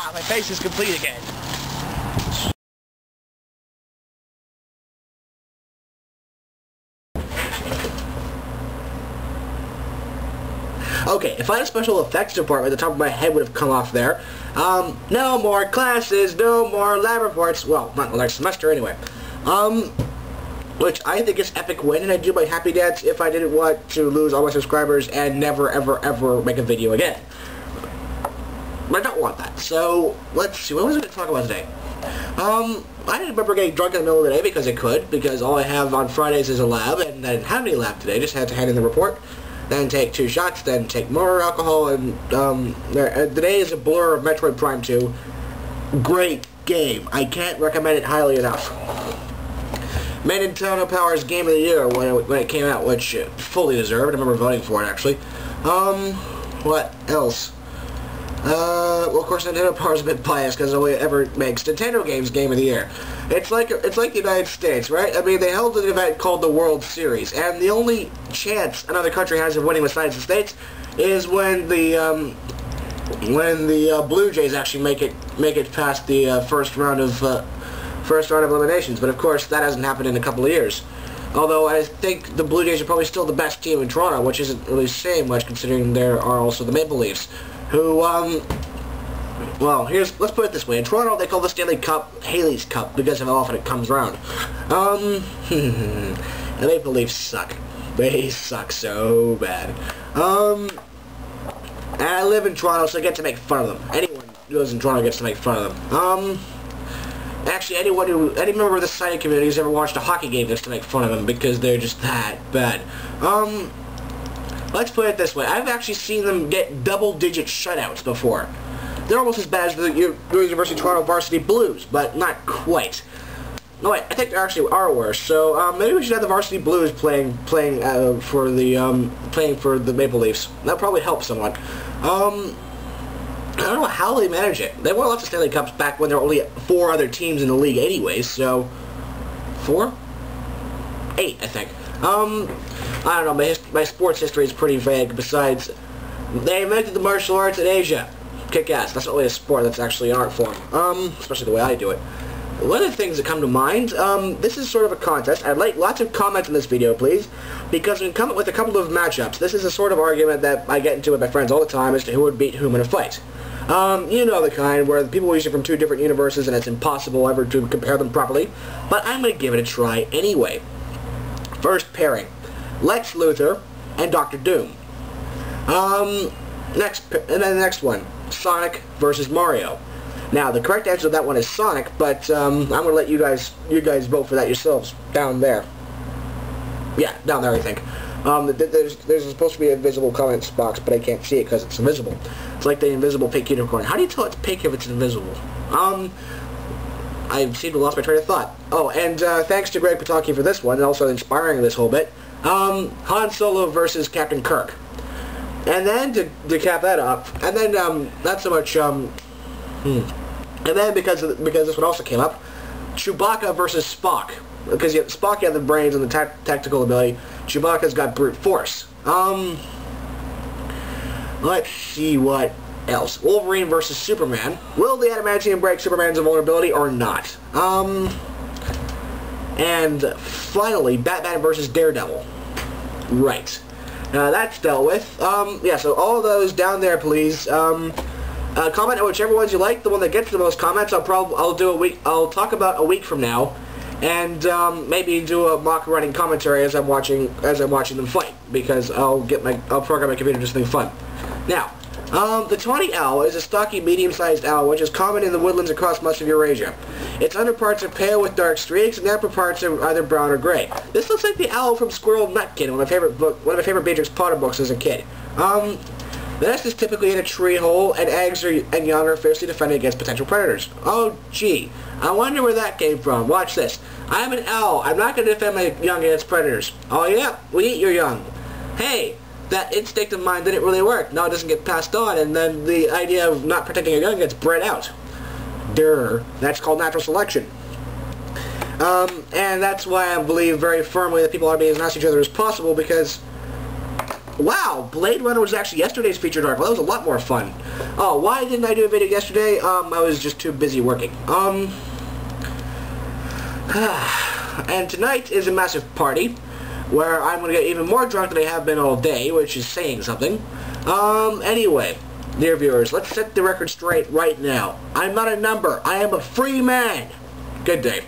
Ah, my face is complete again. Okay, if I had a special effects department, the top of my head would have come off there. No more classes, no more lab reports. Well, not the next semester anyway. Which I think is epic win, and I'd do my happy dance if I didn't want to lose all my subscribers and never, ever, ever make a video again. But I don't want that. So, let's see, what was I going to talk about today? I didn't remember getting drunk in the middle of the day because I could, because all I have on Fridays is a lab, and I didn't have any lab today, just had to hand in the report. Then take 2 shots, then take more alcohol, and today is a blur of Metroid Prime 2. Great game. I can't recommend it highly enough. Made Nintendo Power's Game of the Year when it came out, which fully deserved. I remember voting for it, actually. What else? Well, of course, Nintendo Power's a bit biased because it only ever makes Nintendo games Game of the Year. It's like the United States, right? I mean, they held an event called the World Series, and the only chance another country has of winning besides the States is when the Blue Jays actually make it past the first round of eliminations. But of course, that hasn't happened in a couple of years. Although I think the Blue Jays are probably still the best team in Toronto, which isn't really saying much considering there are also the Maple Leafs, who, well, let's put it this way. In Toronto, they call the Stanley Cup Haley's Cup because of how often it comes around. The Maple Leafs suck. They suck so bad. And I live in Toronto, so I get to make fun of them. Anyone who lives in Toronto gets to make fun of them. Actually, any member of the sighted community who's ever watched a hockey game gets to make fun of them because they're just that bad. Let's put it this way. I've actually seen them get double-digit shutouts before. They're almost as bad as the University of Toronto Varsity Blues, but not quite. No, wait, I think they actually are worse. So maybe we should have the Varsity Blues playing for the Maple Leafs. That probably help somewhat. I don't know how they manage it. They won lots of Stanley Cups back when there were only 4 other teams in the league anyways, so 4? 8, I think. I don't know, my sports history is pretty vague. Besides, they invented the martial arts in Asia. Kick ass. That's not really a sport, that's actually an art form. Especially the way I do it. One of the things that come to mind, this is sort of a contest. I'd like lots of comments on this video, please, because we can come up with a couple of matchups. This is a sort of argument that I get into with my friends all the time as to who would beat whom in a fight. You know the kind where the people are usually from 2 different universes and it's impossible ever to compare them properly, but I'm going to give it a try anyway. First pairing, Lex Luthor and Dr. Doom. And then the next one, Sonic versus Mario. Now, the correct answer to that one is Sonic, but I'm going to let you guys vote for that yourselves down there. Yeah, down there, I think. There's supposed to be an invisible comments box, but I can't see it because it's invisible. It's like the invisible pink unicorn. How do you tell it's pink if it's invisible? I seem to have lost my train of thought. Oh, and thanks to Greg Pataki for this one, and also inspiring this whole bit. Han Solo versus Captain Kirk. And then, to cap that up, and then, not so much, and then, because this one also came up, Chewbacca versus Spock. Because Spock had the brains and the tactical ability. Chewbacca's got brute force. Let's see what else. Wolverine versus Superman. Will the adamantium break Superman's invulnerability or not? And finally, Batman versus Daredevil. Right. That's dealt with. Yeah, so all of those down there, please. Comment on whichever ones you like. The one that gets the most comments, I'll talk about a week from now. And maybe do a mock running commentary as I'm watching them fight, because I'll program my computer to do something fun. Now, the tawny owl is a stocky, medium-sized owl which is common in the woodlands across much of Eurasia. Its underparts are pale with dark streaks, and the upper parts are either brown or gray. This looks like the owl from Squirrel Nutkin, one of my favorite Beatrix Potter books as a kid. The nest is typically in a tree hole, and eggs and young are fiercely defended against potential predators. Oh, gee. I wonder where that came from. Watch this. I'm an owl. I'm not going to defend my young against predators. Oh, yeah? We eat your young. Hey, that instinct of mine didn't really work. No, it doesn't get passed on, and then the idea of not protecting your young gets bred out. Durr. That's called natural selection. And that's why I believe very firmly that people ought to be as nice to each other as possible, because Wow, Blade Runner was actually yesterday's featured article. That was a lot more fun. Oh, why didn't I do a video yesterday? I was just too busy working. And tonight is a massive party where I'm going to get even more drunk than I have been all day, which is saying something. Anyway, dear viewers, let's set the record straight right now. I'm not a number. I am a free man. Good day.